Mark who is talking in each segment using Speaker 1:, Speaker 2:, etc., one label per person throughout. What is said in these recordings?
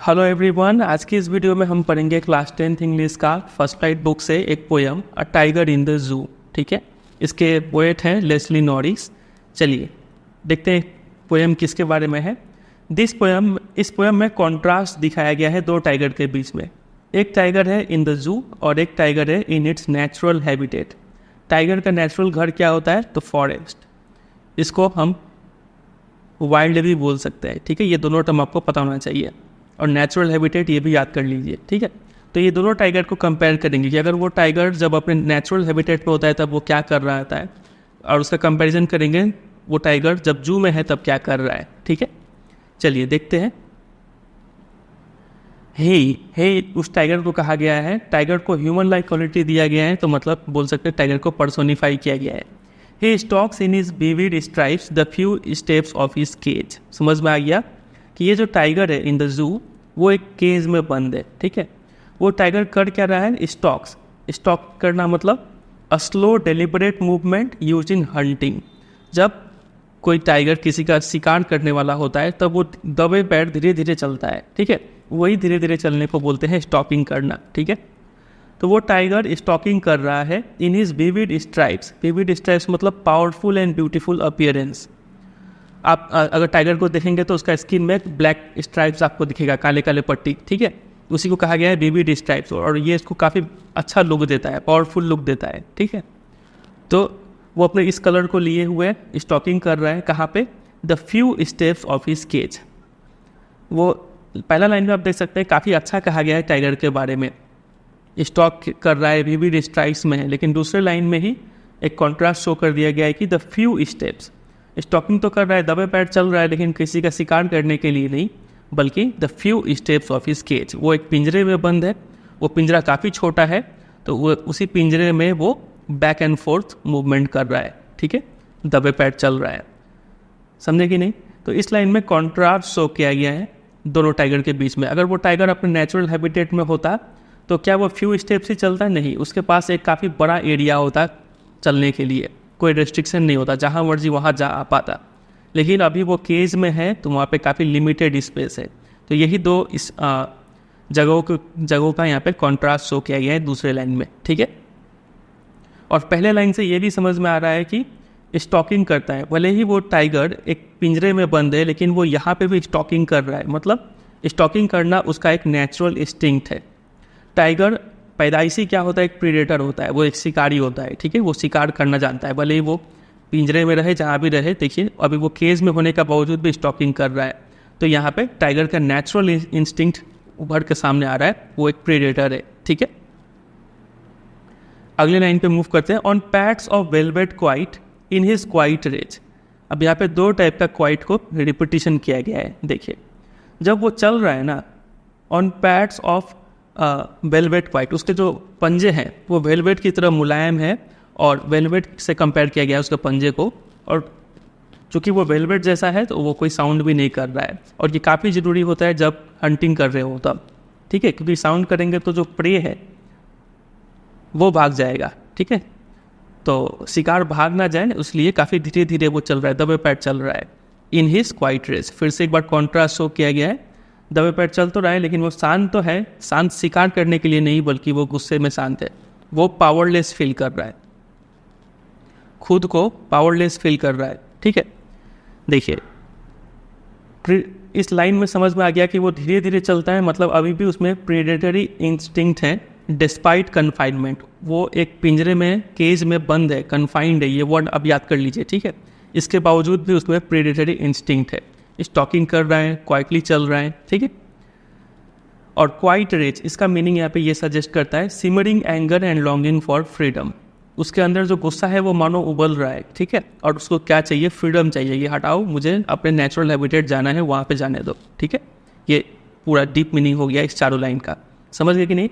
Speaker 1: Hello everyone, आज की इस वीडियो में हम पढ़ेंगे क्लास 10th इंग्लिश का फर्स्ट राइट बुक से एक poem a tiger in the जू। ठीक है, इसके पोएट हैं लेस्ली नॉरिस। चलिए देखते हैं पोयम किसके बारे में है। इस पोयम में कॉन्ट्रास्ट दिखाया गया है दो टाइगर के बीच में। एक टाइगर है इन द जू और एक टाइगर है in its natural habitat. Tiger का नेचुरल घर क्या होता है? तो फॉरेस्ट। इसको हम वाइल्ड भी बोल सकते हैं। ठीक है, ये दोनों टर्म आपको पता होना चाहिए। और नेचुरल हैबिटेट ये भी याद कर लीजिए। ठीक है, तो ये दोनों टाइगर को कंपेयर करेंगे कि अगर वो टाइगर जब अपने नेचुरल हैबिटेट पे होता है तब वो क्या कर रहा होता है, और उसका कंपैरिजन करेंगे वो टाइगर जब जू में है तब क्या कर रहा है। ठीक है, चलिए देखते हैं। हे उस टाइगर को कहा गया है, टाइगर को ह्यूमन लाइक क्वालिटी दिया गया है, तो मतलब बोल सकते हैं टाइगर को पर्सोनिफाई किया गया है। He stalks in his vivid stripes the few steps of his cage. समझ में आ गया कि ये जो टाइगर है इन द जू वो एक केज में बंद है। ठीक है, वो टाइगर कर क्या रहा है? स्टॉक करना मतलब a slow deliberate movement use in hunting. जब कोई टाइगर किसी का शिकार करने वाला होता है तब वो दबे पैर धीरे धीरे चलता है। ठीक है, वही धीरे धीरे चलने को बोलते हैं स्टॉकिंग करना। ठीक है, तो वो टाइगर स्टॉकिंग कर रहा है इन his vivid stripes. Vivid stripes मतलब पावरफुल एंड ब्यूटीफुल अपीयरेंस। आप अगर टाइगर को देखेंगे तो उसका स्किन में ब्लैक स्ट्राइप्स आपको दिखेगा, काले काले पट्टी। ठीक है, उसी को कहा गया है विविड स्ट्राइप्स, और ये इसको काफ़ी अच्छा लुक देता है, पावरफुल लुक देता है। ठीक है, तो वो अपने इस कलर को लिए हुए स्टॉकिंग कर रहा है। कहाँ पे? The few steps of his cage. वो पहला लाइन में आप देख सकते हैं काफ़ी अच्छा कहा गया है टाइगर के बारे में, स्टॉक कर रहा है, विविड स्ट्राइप्स में है। लेकिन दूसरे लाइन में ही एक कॉन्ट्रास्ट शो कर दिया गया है कि द फ्यू स्टेप्स, स्टॉकिंग तो कर रहा है, दबे पैर चल रहा है, लेकिन किसी का शिकार करने के लिए नहीं, बल्कि the few steps of his cage. वो एक पिंजरे में बंद है, वो पिंजरा काफ़ी छोटा है, तो वो उसी पिंजरे में वो बैक एंड फोर्थ मूवमेंट कर रहा है। ठीक है, दबे पैर चल रहा है। समझे कि नहीं? तो इस लाइन में कॉन्ट्रास्ट शो किया गया है दोनों टाइगर के बीच में। अगर वो टाइगर अपने नेचुरल हैबिटेट में होता तो क्या वो फ्यू स्टेप्स ही चलता? नहीं, उसके पास एक काफ़ी बड़ा एरिया होता चलने के लिए, कोई रेस्ट्रिक्शन नहीं होता, जहाँ मर्जी वहाँ जा आ पाता। लेकिन अभी वो केज में है तो वहाँ पे काफ़ी लिमिटेड स्पेस है। तो यही दो इस जगहों का यहाँ पे कॉन्ट्रास्ट शो किया गया है दूसरे लाइन में। ठीक है, और पहले लाइन से ये भी समझ में आ रहा है कि स्टॉकिंग करता है। भले ही वो टाइगर एक पिंजरे में बंद है, लेकिन वो यहाँ पे भी स्टॉकिंग कर रहा है। मतलब स्टॉकिंग करना उसका एक नेचुरल इंस्टिंक्ट है। टाइगर पैदाइशी क्या होता है? एक प्रीडेटर होता है, वो एक शिकारी होता है। ठीक है, वो शिकार करना जानता है, भले ही वो पिंजरे में रहे, जहाँ भी रहे। देखिए अभी वो केज में होने का बावजूद भी स्टॉकिंग कर रहा है। तो यहाँ पे टाइगर का नेचुरल इंस्टिंक्ट उभर के सामने आ रहा है, वो एक प्रीडेटर है। ठीक है, अगले लाइन पे मूव करते हैं। On pads of velvet quiet in his quiet rage. अब यहाँ पे दो टाइप का क्वाइट को रिपीटिशन किया गया है। देखिए जब वो चल रहा है ना, on pads of velvet quite, उसके जो पंजे हैं वो वेलवेट की तरह मुलायम है, और वेलवेट से कंपेयर किया गया है उसके पंजे को। और चूँकि वो वेलवेट जैसा है तो वो कोई साउंड भी नहीं कर रहा है, और ये काफ़ी ज़रूरी होता है जब हंटिंग कर रहे हो तब। ठीक है, क्योंकि साउंड करेंगे तो जो प्रे है वो भाग जाएगा। ठीक है, तो शिकार भाग ना जाए इसलिए काफ़ी धीरे धीरे वो चल रहा है, दबे पैर चल रहा है। इन हिज क्वाइट रेज, फिर से एक बार कॉन्ट्रास्ट शो किया गया है। दबे पैर चल तो रहा है, लेकिन वो शांत तो है, शांत शिकार करने के लिए नहीं, बल्कि वो गुस्से में शांत है। वो पावरलेस फील कर रहा है, खुद को पावरलेस फील कर रहा है। ठीक है, देखिए इस लाइन में समझ में आ गया कि वो धीरे धीरे चलता है, मतलब अभी भी उसमें प्रेडेटरी इंस्टिंक्ट है डिस्पाइट कन्फाइनमेंट। वो एक पिंजरे में, केज में बंद है, कन्फाइंड है, ये वर्ड अब याद कर लीजिए। ठीक है, इसके बावजूद भी उसमें प्रेडेटरी इंस्टिंक्ट है, स्टॉकिंग कर रहा है, क्वाइटली चल रहा है। ठीक है, और क्वाइट रेज, इसका मीनिंग यहाँ पे ये सजेस्ट करता है simmering anger and longing for freedom. उसके अंदर जो गुस्सा है वो मानो उबल रहा है। ठीक है, और उसको क्या चाहिए? फ्रीडम चाहिए। ये हटाओ, मुझे अपने नेचुरल हैबिटेट जाना है, वहाँ पे जाने दो। ठीक है, ये पूरा डीप मीनिंग हो गया इस चारों लाइन का। समझ गए कि नहीं?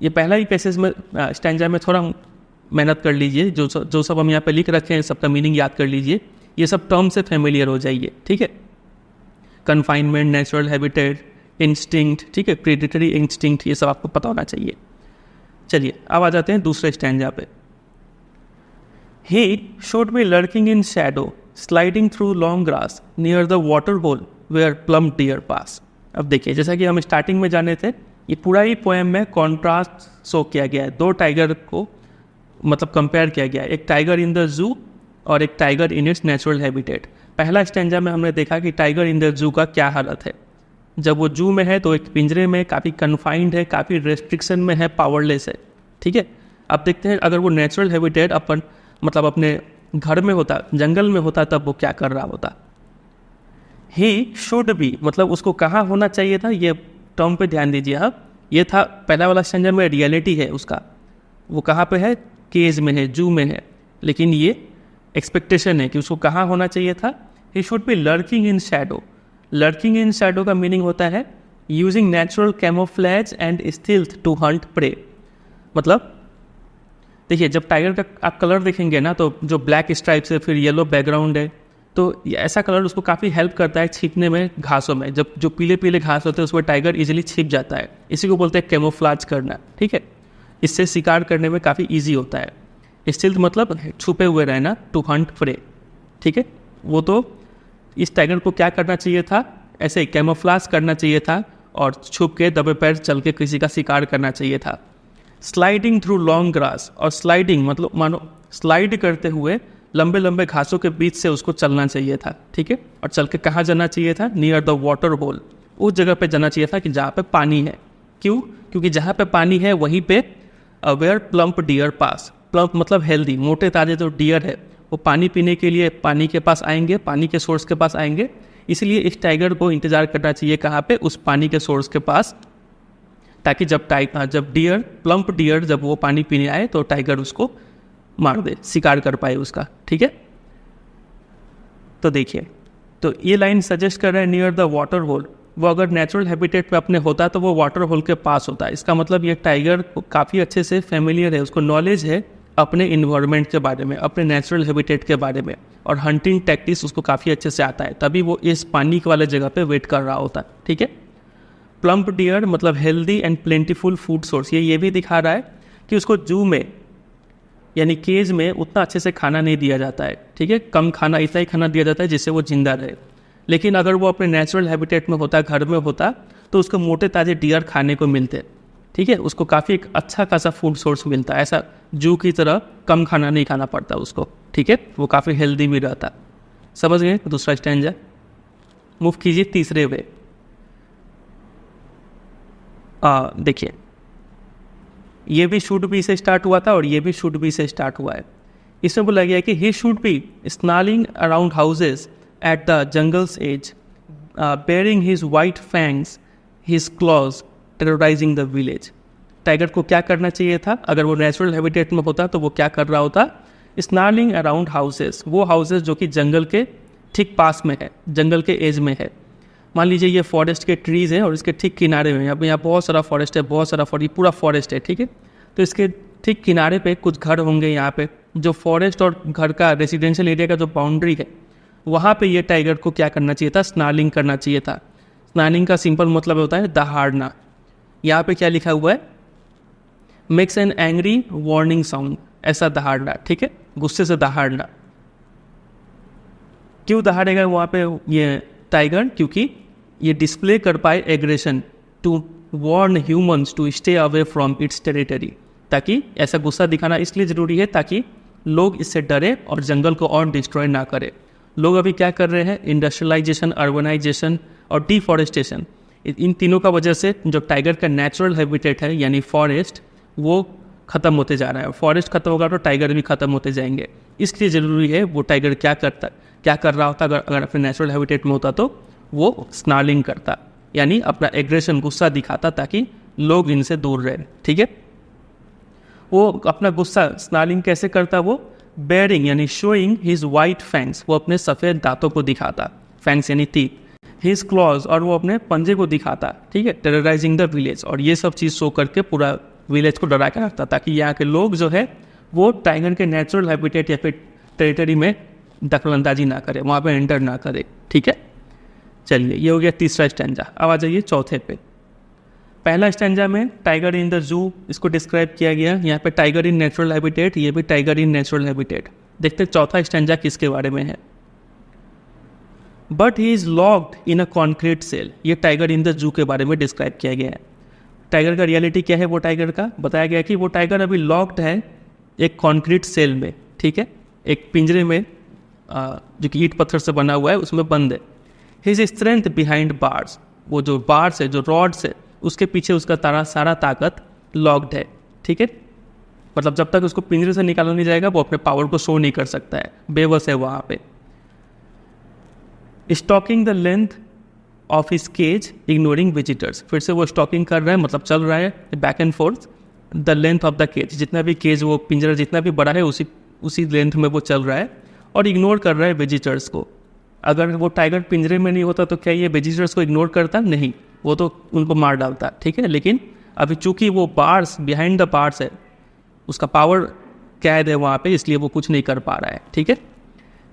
Speaker 1: ये पहला ही पैसेज में स्टैंजा में थोड़ा मेहनत कर लीजिए, जो सब हम यहाँ पे लिख रखे हैं सबका मीनिंग याद कर लीजिए, ये सब टर्म से फेमिलियर हो जाइए। ठीक है, कन्फाइनमेंट, नेचुरल हैबिटेट, इंस्टिंक्ट, ठीक है, प्रेडेटरी इंस्टिंक्ट, ये सब आपको पता होना चाहिए। चलिए अब आ जाते हैं दूसरे स्टैंजा पे। He showed me lurking in shadow, sliding through long grass near the water hole where plump deer pass. अब देखिए, जैसा कि हम स्टार्टिंग में जाने थे, ये पूरा ही पोएम में कॉन्ट्रास्ट शो किया गया है। दो टाइगर को मतलब कंपेयर किया गया है, एक टाइगर इन द जू और एक tiger in its natural habitat. पहला स्टैंजा में हमने देखा कि टाइगर इन द जू का क्या हालत है। जब वो जू में है तो एक पिंजरे में काफ़ी कन्फाइंड है, काफ़ी रेस्ट्रिक्शन में है, पावरलेस है। ठीक है, अब देखते हैं अगर वो नेचुरल हैबिटेट अपन मतलब अपने घर में होता, जंगल में होता, तब वो क्या कर रहा होता। ही शुड बी मतलब उसको कहाँ होना चाहिए था, ये टर्म पे ध्यान दीजिए आप। ये था पहला वाला स्टैंजा में रियलिटी है उसका, वो कहाँ पे है, केज में है, जू में है। लेकिन ये एक्सपेक्टेशन है कि उसको कहाँ होना चाहिए था। He should be lurking in shadow. Lurking in shadow का मीनिंग होता है using natural camouflage and stealth to hunt prey. मतलब देखिए, जब टाइगर का आप कलर देखेंगे ना, तो जो ब्लैक स्ट्राइप्स है, फिर येलो बैकग्राउंड है, तो ऐसा कलर उसको काफ़ी हेल्प करता है छिपने में घासों में। जब जो पीले पीले घास होते हैं उसमें टाइगर इजीली छिप जाता है, इसी को बोलते हैं कैमोफ्लाज करना। ठीक है, इससे शिकार करने में काफ़ी ईजी होता है। स्टिल्थ मतलब छुपे हुए रहना, टू हंट प्रे। ठीक है, वो तो इस टाइगर को क्या करना चाहिए था, ऐसे ही कैमोफ्लाज करना चाहिए था और छुप के दबे पैर चल के किसी का शिकार करना चाहिए था। स्लाइडिंग थ्रू लॉन्ग ग्रास, और स्लाइडिंग मतलब मानो स्लाइड करते हुए लंबे लंबे घासों के बीच से उसको चलना चाहिए था। ठीक है, और चल के कहाँ जाना चाहिए था, नियर द वाटर होल, उस जगह पे जाना चाहिए था कि जहाँ पे पानी है। क्यों, क्योंकि जहाँ पे पानी है वहीं पे where plump deer pass. Plump मतलब हेल्दी, मोटे ताजे जो डियर है वो पानी पीने के लिए पानी के पास आएंगे, पानी के सोर्स के पास आएंगे। इसलिए इस टाइगर को इंतजार करना चाहिए कहाँ पे, उस पानी के सोर्स के पास, ताकि जब डियर प्लम्प डियर जब वो पानी पीने आए तो टाइगर उसको मार दे, शिकार कर पाए उसका। ठीक है, तो देखिए, तो ये लाइन सजेस्ट कर रहा है नियर द वाटर होल। वो अगर नेचुरल हैबिटेट पे अपने होता तो वो वाटर होल के पास होता है। इसका मतलब ये टाइगर काफ़ी अच्छे से फेमिलियर है, उसको नॉलेज है अपने इन्वायरमेंट के बारे में, अपने नेचुरल हैबिटेट के बारे में, और हंटिंग टैक्टिक्स उसको काफ़ी अच्छे से आता है, तभी वो इस पानी वाले जगह पे वेट कर रहा होता है। ठीक है, प्लम्प डियर मतलब healthy and plentiful food source. ये भी दिखा रहा है कि उसको जू में यानी केज में उतना अच्छे से खाना नहीं दिया जाता है। ठीक है, कम खाना, इतना ही खाना दिया जाता है जिससे वो जिंदा रहे। लेकिन अगर वो अपने नेचुरल हैबिटेट में होता, घर में होता, तो उसको मोटे ताजे डियर खाने को मिलते। ठीक है, उसको काफ़ी एक अच्छा खासा फूड सोर्स मिलता है, ऐसा जू की तरह कम खाना नहीं खाना पड़ता उसको। ठीक है, वो काफ़ी हेल्दी भी रहता। समझ गए दूसरा स्टैंजा। मूव कीजिए तीसरे वे। देखिए, ये भी शुड बी से स्टार्ट हुआ था और ये भी शुड बी से स्टार्ट हुआ है। इसमें बोला गया है कि he should be snarling around houses at the jungle's edge, baring his white fangs, his claws, terrorising the village. Tiger को क्या करना चाहिए था, अगर वो नेचुरल हैबिटेट में होता तो वो क्या कर रहा होता, स्नालिंग अराउंड हाउसेज, वो हाउसेज जो कि जंगल के ठीक पास में है, जंगल के एज में है। मान लीजिए ये फॉरेस्ट के ट्रीज़ हैं और इसके ठीक किनारे में, यहाँ बहुत सारा फॉरेस्ट है, बहुत सारा पूरा फॉरेस्ट है। ठीक है, तो इसके ठीक किनारे पे कुछ घर होंगे। यहाँ पे जो फॉरेस्ट और घर का रेसिडेंशियल एरिया का जो बाउंड्री है, वहाँ पे ये टाइगर को क्या करना चाहिए था, स्नालिंग करना चाहिए था। स्नालिंग का सिंपल मतलब होता है दहाड़ना। यहाँ पे क्या लिखा हुआ है, makes an angry warning sound, ऐसा दहाड़ना। ठीक है, गुस्से से दहाड़ना। क्यों दहाड़ेगा वहाँ पे ये टाइगर, क्योंकि ये डिस्प्ले कर पाए aggression to warn humans to stay away from its territory. ताकि ऐसा गुस्सा दिखाना इसलिए ज़रूरी है ताकि लोग इससे डरे और जंगल को और डिस्ट्रॉय ना करें। लोग अभी क्या कर रहे हैं, इंडस्ट्रियलाइजेशन, अर्बनाइजेशन और डिफॉरेस्टेशन, इन तीनों का वजह से जो टाइगर का नेचुरल हैबिटेट है यानी फॉरेस्ट, वो ख़त्म होते जा रहा है। फॉरेस्ट खत्म होगा तो टाइगर भी ख़त्म होते जाएंगे। इसलिए ज़रूरी है वो टाइगर क्या कर रहा होता, अगर अपने नेचुरल हैबिटेट में होता तो वो स्नार्लिंग करता, यानी अपना एग्रेशन, गुस्सा दिखाता ताकि लोग इनसे दूर रहें। ठीक है, वो अपना गुस्सा स्नार्लिंग कैसे करता, वो बेयरिंग यानी शोइंग हिज वाइट फैंग्स, वो अपने सफ़ेद दांतों को दिखाता, फैंग्स यानी टीथ, हिज क्लॉज, और वो अपने पंजे को दिखाता। ठीक है, टेरराइजिंग द विलेज, और ये सब चीज़ शो करके पूरा विलेज को डरा के रखता ताकि यहाँ के लोग जो है वो टाइगर के नेचुरल हैबिटेट या फिर टेरिटरी में दखलंदाजी ना करे, वहाँ पे एंटर ना करे। ठीक है, चलिए ये हो गया तीसरा स्टैंजा। अब आ जाइए चौथे पे। पहला स्टैंजा में टाइगर इन द जू इसको डिस्क्राइब किया गया, यहाँ पे टाइगर इन नेचुरल हैबिटेट, ये भी टाइगर इन नेचुरल हैबिटेट। देखते चौथा स्टैंजा किसके बारे में है। But he is locked in a concrete cell. ये टाइगर इन द जू के बारे में डिस्क्राइब किया गया है। टाइगर का रियलिटी क्या है, वो टाइगर का बताया गया कि वो टाइगर अभी लॉक्ड है एक कॉन्क्रीट सेल में, ठीक है, एक पिंजरे में जो कि ईंट पत्थर से बना हुआ है उसमें बंद है। हिज स्ट्रेंथ बिहाइंड बार्स, वो जो बार्स है, जो रॉड्स है, उसके पीछे उसका सारा ताकत लॉक्ड है, ठीक है। मतलब जब तक उसको पिंजरे से निकाला नहीं जाएगा वो अपने पावर को शो नहीं कर सकता है, बेबस है वहाँ पे। Stalking the length of his cage ignoring visitors, फिर से वो स्टॉकिंग कर रहा है, मतलब चल रहा है back and forth the length of the cage, जितना भी केज वो पिंजरा जितना भी बड़ा है उसी लेंथ में वो चल रहा है और इग्नोर कर रहा है विजिटर्स को। अगर वो टाइगर पिंजरे में नहीं होता तो क्या ये विजिटर्स को इग्नोर करता? नहीं, वो तो उनको मार डालता, ठीक है। लेकिन अभी चूंकि वो बार्स बिहाइंड द बार्स है, उसका पावर कैद है वहाँ पे, इसलिए वो कुछ नहीं कर पा रहा है, ठीक है।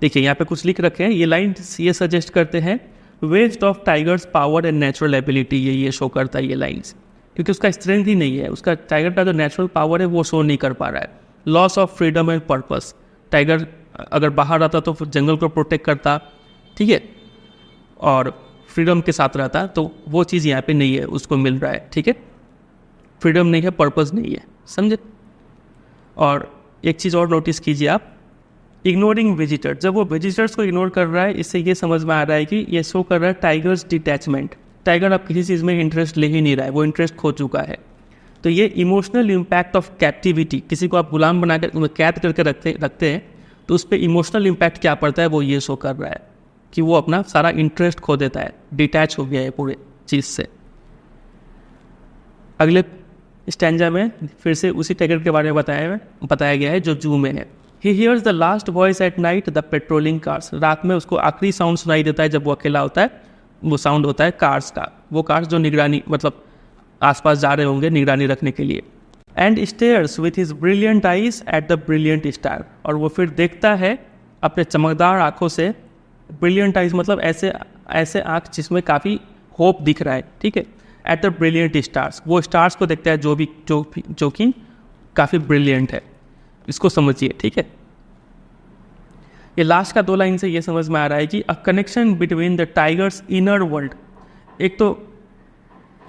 Speaker 1: देखिए यहाँ पे कुछ लिख रखे हैं, ये लाइन ये सजेस्ट करते हैं waste of tiger's power and natural ability, ये शो करता है ये लाइन्स, क्योंकि उसका स्ट्रेंथ ही नहीं है, उसका टाइगर का जो नेचुरल पावर है वो शो नहीं कर पा रहा है। Loss of freedom and purpose, tiger अगर बाहर रहता तो फिर जंगल को प्रोटेक्ट करता, ठीक है, और फ्रीडम के साथ रहता, तो वो चीज़ यहाँ पे नहीं है, उसको मिल रहा है, ठीक है। फ्रीडम नहीं है, पर्पस नहीं है, समझे। और एक चीज़ और नोटिस कीजिए आप, इग्नोरिंग विजिटर, जब वो विजिटर्स को इग्नोर कर रहा है, इससे ये समझ में आ रहा है कि ये शो कर रहा है टाइगर्स डिटैचमेंट। टाइगर अब किसी चीज़ में इंटरेस्ट ले ही नहीं रहा है, वो इंटरेस्ट खो चुका है। तो ये इमोशनल इम्पैक्ट ऑफ कैप्टिविटी, किसी को आप गुलाम बनाकर कैद करके रखते हैं तो उस पर इमोशनल इम्पैक्ट क्या पड़ता है वो ये शो कर रहा है कि वो अपना सारा इंटरेस्ट खो देता है, डिटैच हो गया है पूरे चीज़ से। अगले स्टैंजा में फिर से उसी टाइगर के बारे में बताया गया है जो जू में है। He hears the last voice at night the patrolling cars, रात में उसको आखिरी साउंड सुनाई देता है जब वो अकेला होता है, वो साउंड होता है कार्स का, वो कार्स जो निगरानी मतलब आसपास जा रहे होंगे निगरानी रखने के लिए। And stairs with his brilliant eyes at the brilliant star, और वो फिर देखता है अपने चमकदार आँखों से, ब्रिलियंट आइज मतलब ऐसे आँख जिसमें काफ़ी होप दिख रहा है, ठीक है, एट द ब्रिलियंट स्टार्स, वो स्टार्स को देखता है जो कि काफ़ी ब्रिलियंट है, इसको समझिए, ठीक है। ये लास्ट का 2 लाइन से ये समझ में आ रहा है कि a connection between the tigers inner world, एक तो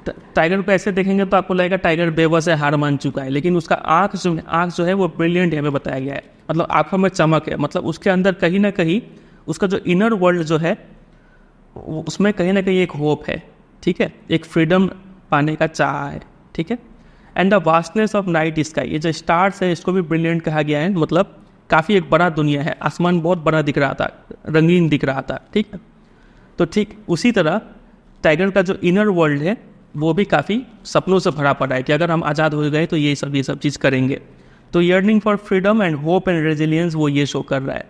Speaker 1: टाइगर को ऐसे देखेंगे तो आपको लगेगा टाइगर बेबस है, हार मान चुका है, लेकिन उसका आँख जो है वो ब्रिलियंट है, हमें बताया गया है, मतलब आँखों में चमक है, मतलब उसके अंदर कहीं ना कहीं उसका जो इनर वर्ल्ड जो है उसमें कहीं ना कहीं एक होप है, ठीक है, एक फ्रीडम पाने का चाह है, ठीक है। And the vastness of night sky, ये जो स्टार्स है इसको भी ब्रिलियंट कहा गया है, मतलब काफ़ी एक बड़ा दुनिया है, आसमान बहुत बड़ा दिख रहा था, रंगीन दिख रहा था, ठीक है। तो ठीक उसी तरह टाइगर का जो इनर वर्ल्ड है वो भी काफ़ी सपनों से भरा पड़ा है कि अगर हम आज़ाद हो गए तो ये सब चीज़ करेंगे। तो yearning for freedom and hope and resilience वो ये शो कर रहा है।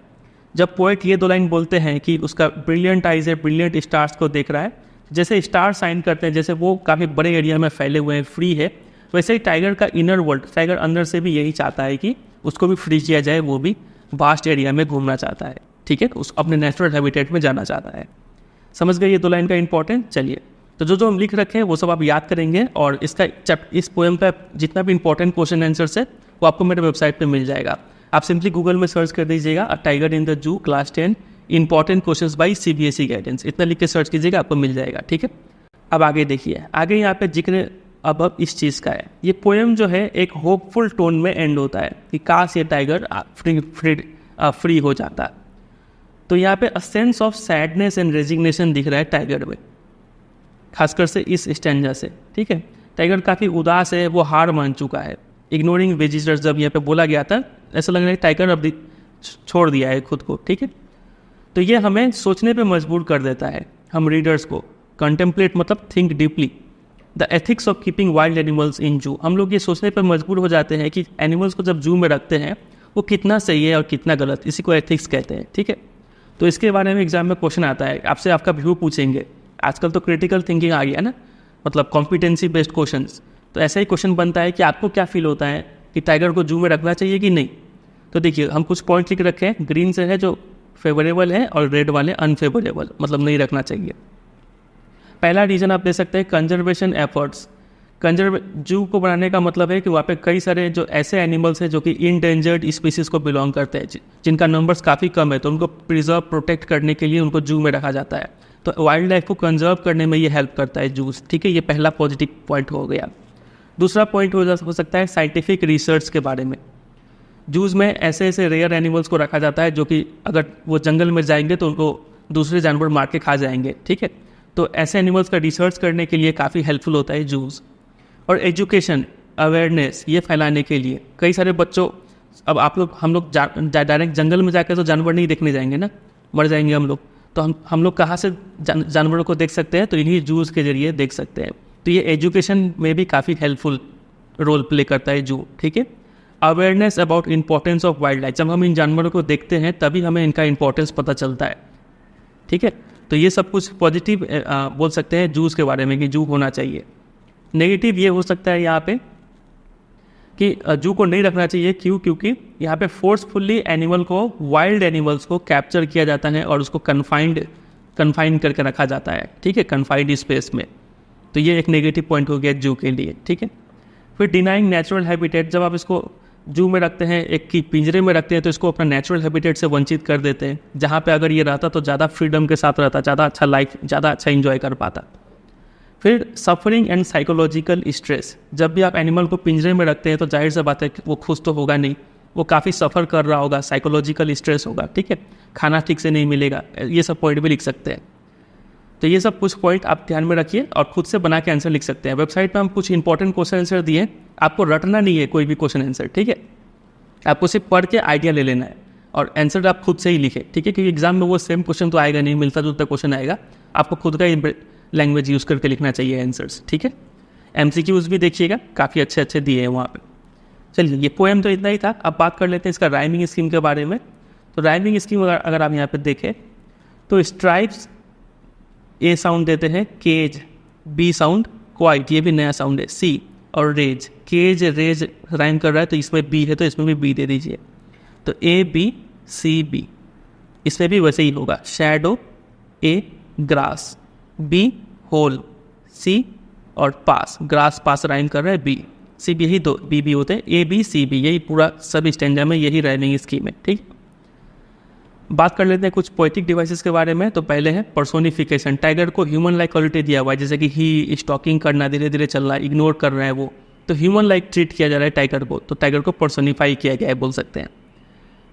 Speaker 1: जब पोएट ये 2 लाइन बोलते हैं कि उसका ब्रिलियंट आइज है, ब्रिलियंट स्टार्स को देख रहा है, जैसे स्टार साइन करते हैं, जैसे वो काफ़ी बड़े एरिया में फैले हुए हैं, फ्री है, वैसे ही टाइगर का इनर वर्ल्ड, टाइगर अंदर से भी यही चाहता है कि उसको भी फ्री किया जाए, वो भी वास्ट एरिया में घूमना चाहता है, ठीक है, उस अपने नेचुरल हैबिटेट में जाना चाहता है। समझ गए ये 2 लाइन का इंपॉर्टेंट। चलिए, तो जो हम लिख रखे हैं वो सब आप याद करेंगे, और इस पोएम का जितना भी इंपॉर्टेंट क्वेश्चन आंसर्स है वो आपको मेरे वेबसाइट पे मिल जाएगा। आप सिंपली गूगल में सर्च कर दीजिएगा अ टाइगर इन द जू class 10 important questions bye CBSE guidance, इतना लिख के सर्च कीजिएगा, आपको मिल जाएगा, ठीक है। अब आगे देखिए, आगे यहाँ पे जिक्र अब इस चीज़ का है। ये पोएम जो है एक होपफुल टोन में एंड होता है कि काश ये टाइगर फ्री हो जाता। तो यहाँ पे a sense of sadness and resignation दिख रहा है टाइगर में, खासकर से इस स्टैंजा से, ठीक है। टाइगर काफ़ी उदास है, वो हार मान चुका है। इग्नोरिंग विजिटर्स जब यहाँ पे बोला गया था, ऐसा लग रहा है टाइगर अब छोड़ दिया है खुद को, ठीक है। तो ये हमें सोचने पे मजबूर कर देता है, हम रीडर्स को। कंटेम्पलेट मतलब think deeply the ethics of keeping wild animals in जू। हम लोग ये सोचने पर मजबूर हो जाते हैं कि एनिमल्स को जब जू में रखते हैं वो कितना सही है और कितना गलत, इसी को एथिक्स कहते हैं, ठीक है। तो इसके बारे में एग्जाम में क्वेश्चन आता है, आपसे आपका व्यू पूछेंगे। आजकल तो क्रिटिकल थिंकिंग आ गया ना, मतलब कॉम्पिटेंसी बेस्ड क्वेश्चंस। तो ऐसा ही क्वेश्चन बनता है कि आपको क्या फील होता है कि टाइगर को जू में रखना चाहिए कि नहीं। तो देखिए, हम कुछ पॉइंट लिख रखे हैं, ग्रीन से है जो फेवरेबल है और रेड वाले अनफेवरेबल, मतलब नहीं रखना चाहिए। पहला रीज़न आप दे सकते हैं कंजर्वेशन एफर्ट्स, जू को बनाने का मतलब है कि वहाँ पे कई सारे जो ऐसे एनिमल्स हैं जो कि इंडेंजर्ड स्पीसीज़ को बिलोंग करते हैं, जिनका नंबर्स काफ़ी कम है, तो उनको प्रिजर्व प्रोटेक्ट करने के लिए उनको जू में रखा जाता है। तो वाइल्ड लाइफ को कंजर्व करने में ये हेल्प करता है जूस, ठीक है। ये पहला पॉजिटिव पॉइंट हो गया। दूसरा पॉइंट हो सकता है साइंटिफिक रिसर्च के बारे में। जूस में ऐसे ऐसे रेयर एनिमल्स को रखा जाता है जो कि अगर वो जंगल में जाएंगे तो उनको दूसरे जानवर मार के खा जाएंगे, ठीक है। तो ऐसे एनिमल्स का रिसर्च करने के लिए काफ़ी हेल्पफुल होता है जूस। और एजुकेशन, अवेयरनेस ये फैलाने के लिए कई सारे बच्चों, अब आप लोग हम लोग डायरेक्ट जंगल में जाकर तो जानवर नहीं देखने जाएंगे ना, मर जाएंगे हम लोग। तो हम लोग कहाँ से जानवरों को देख सकते हैं? तो इन्हीं जूस के जरिए देख सकते हैं। तो ये एजुकेशन में भी काफ़ी हेल्पफुल रोल प्ले करता है जू, ठीक है। Awareness about importance of wild life, जब हम इन जानवरों को देखते हैं तभी हमें इनका इंपॉर्टेंस पता चलता है, ठीक है। तो ये सब कुछ पॉजिटिव बोल सकते हैं जूस के बारे में कि जू होना चाहिए। नेगेटिव ये हो सकता है यहाँ पे कि जू को नहीं रखना चाहिए। क्यों? क्योंकि यहाँ पे फोर्सफुली एनिमल को, वाइल्ड एनिमल्स को कैप्चर किया जाता है और उसको कन्फाइन करके रखा जाता है, ठीक है, कन्फाइंड स्पेस में। तो ये एक नेगेटिव पॉइंट हो गया जू के लिए, ठीक है। फिर डिनाइंग नेचुरल हैबिटेट, जब आप इसको जू में रखते हैं, एक की पिंजरे में रखते हैं, तो इसको अपना नेचुरल हैबिटेट से वंचित कर देते हैं, जहाँ पे अगर ये रहता तो ज़्यादा फ्रीडम के साथ रहता, ज़्यादा अच्छा लाइफ, ज़्यादा अच्छा इंजॉय कर पाता। फिर सफरिंग एंड साइकोलॉजिकल स्ट्रेस, जब भी आप एनिमल को पिंजरे में रखते हैं तो जाहिर सी बात है कि वो खुश तो होगा नहीं, वो काफ़ी सफ़र कर रहा होगा, साइकोलॉजिकल स्ट्रेस होगा, ठीक है, खाना ठीक से नहीं मिलेगा, ये सब पॉइंट भी लिख सकते हैं। तो ये सब कुछ पॉइंट आप ध्यान में रखिए और खुद से बना के आंसर लिख सकते हैं। वेबसाइट पे हम कुछ इंपॉर्टेंट क्वेश्चन आंसर दिए, आपको रटना नहीं है कोई भी क्वेश्चन आंसर, ठीक है। आपको सिर्फ पढ़ के आइडिया ले लेना है और आंसर आप खुद से ही लिखें, ठीक है, क्योंकि एग्जाम में वो सेम क्वेश्चन तो आएगा नहीं, मिलता जुलता क्वेश्चन आएगा, आपको खुद का लैंग्वेज यूज़ करके लिखना चाहिए आंसर्स, ठीक है। MCQs भी देखिएगा, काफ़ी अच्छे अच्छे दिए हैं वहाँ पे। चलिए, ये पोएम तो इतना ही था। अब बात कर लेते हैं इसका राइमिंग स्कीम के बारे में। तो राइमिंग स्कीम अगर आप यहाँ पे देखें तो स्ट्राइप्स ए साउंड देते हैं, केज बी साउंड, क्वाइट ये भी नया साउंड है, सी, और रेज, केज रेज राइम कर रहा है तो इसमें बी है तो इसमें भी बी दे दीजिए। तो ABCB, इसमें भी वैसे ही होगा, shadow A, grass B, hole C, और पास, ग्रास पास राइम कर रहा है B, C, यही दो B होते हैं, ABCB, यही पूरा सब स्टैंडर्ड में यही राइमिंग स्कीम है, ठीक। बात कर लेते हैं कुछ पोएटिक डिवाइसेस के बारे में। तो पहले है पर्सोनिफिकेशन, टाइगर को ह्यूमन लाइक क्वालिटी दिया हुआ है, जैसे कि ही स्टॉकिंग करना, धीरे धीरे चल रहा है, इग्नोर कर रहा है वो, तो ह्यूमन लाइक ट्रीट किया जा रहा है टाइगर को, तो टाइगर को पर्सोनिफाई किया गया है बोल सकते हैं।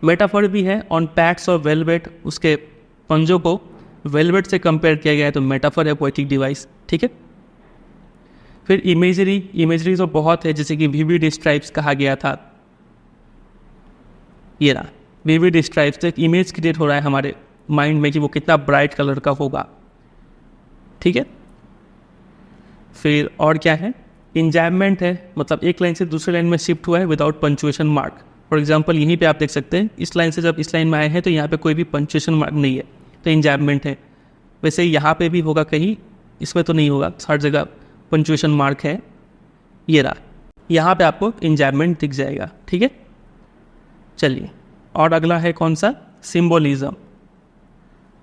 Speaker 1: मेटाफर भी है, ऑन पैक्स ऑफ वेलवेट, उसके पंजों को वेलवेट से कंपेयर किया गया है, तो मेटाफर है पोएटिक डिवाइस, ठीक है। फिर इमेजरी तो बहुत है, जैसे कि विविड स्ट्राइप्स कहा गया था, ये रहा विविड स्ट्राइप्स, तो एक इमेज क्रिएट हो रहा है हमारे माइंड में कि वो कितना ब्राइट कलर का होगा, ठीक है। फिर और क्या है, इंजैममेंट है, मतलब एक लाइन से दूसरे लाइन में शिफ्ट हुआ है without punctuation mark. For example यहीं पे आप देख सकते हैं, इस लाइन से जब इस लाइन में आए हैं तो यहाँ पे कोई भी पंचुएशन मार्क नहीं है, तो इंजैममेंट है। वैसे यहाँ पे भी होगा कहीं, इसमें तो नहीं होगा, हर जगह पंचुएशन मार्क है, ये रहा, यहाँ पे आपको इंजैममेंट दिख जाएगा, ठीक है। चलिए, और अगला है कौन सा, सिम्बोलिज्म।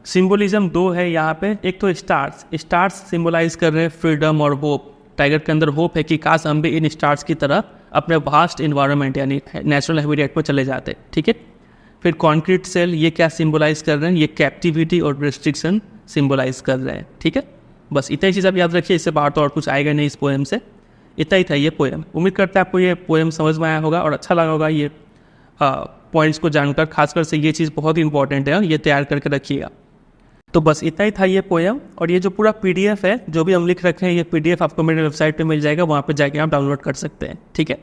Speaker 1: सिम्बोलिज्म दो है यहाँ पे, एक तो स्टार्स सिम्बोलाइज कर रहे हैं फ्रीडम और होप, टाइगर के अंदर होप है कि काश हम भी इन स्टार्स की तरह अपने वास्ट इन्वायरमेंट यानी नेचुरल हैबिटेट पर चले जाते, ठीक है। फिर कॉन्क्रीट सेल, ये क्या सिम्बोलाइज कर रहे हैं, ये कैप्टिविटी और रिस्ट्रिक्शन सिम्बोलाइज कर रहे हैं, ठीक है। बस इतना ही चीज़ आप याद रखिए, इससे बाहर तो और कुछ आएगा नहीं इस पोएम से। इतना ही था ये पोएम। उम्मीद करते हैं आपको ये पोएम समझ में आया होगा और अच्छा लगा होगा ये पॉइंट्स को जानकर, खासकर से ये चीज़ बहुत इंपॉर्टेंट है, ये तैयार करके रखिएगा। तो बस इतना ही था ये पोएम, और ये जो पूरा PDF है जो भी हम लिख रखे हैं, ये PDF आपको मेरे वेबसाइट पे मिल जाएगा, वहाँ पे जाके आप डाउनलोड कर सकते हैं, ठीक है।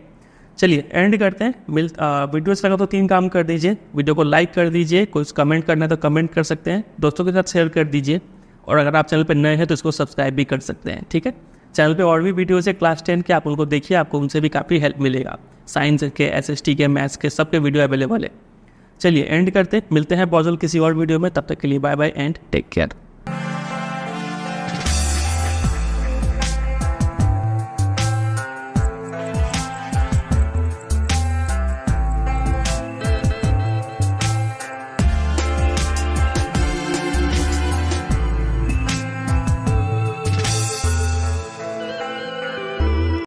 Speaker 1: चलिए एंड करते हैं, वीडियोस लगा तो 3 काम कर दीजिए, वीडियो को लाइक कर दीजिए, कुछ कमेंट करना है तो कमेंट कर सकते हैं, दोस्तों के साथ शेयर कर दीजिए, और अगर आप चैनल पर नए हैं तो इसको सब्सक्राइब भी कर सकते हैं, ठीक है। चैनल पे और भी वीडियोस है क्लास 10 के, आप उनको देखिए, आपको उनसे भी काफ़ी हेल्प मिलेगा, साइंस के, SST के, मैथ्स के, सबके वीडियो अवेलेबल है। चलिए एंड करते, मिलते हैं बॉजल किसी और वीडियो में, तब तक के लिए bye bye and take care.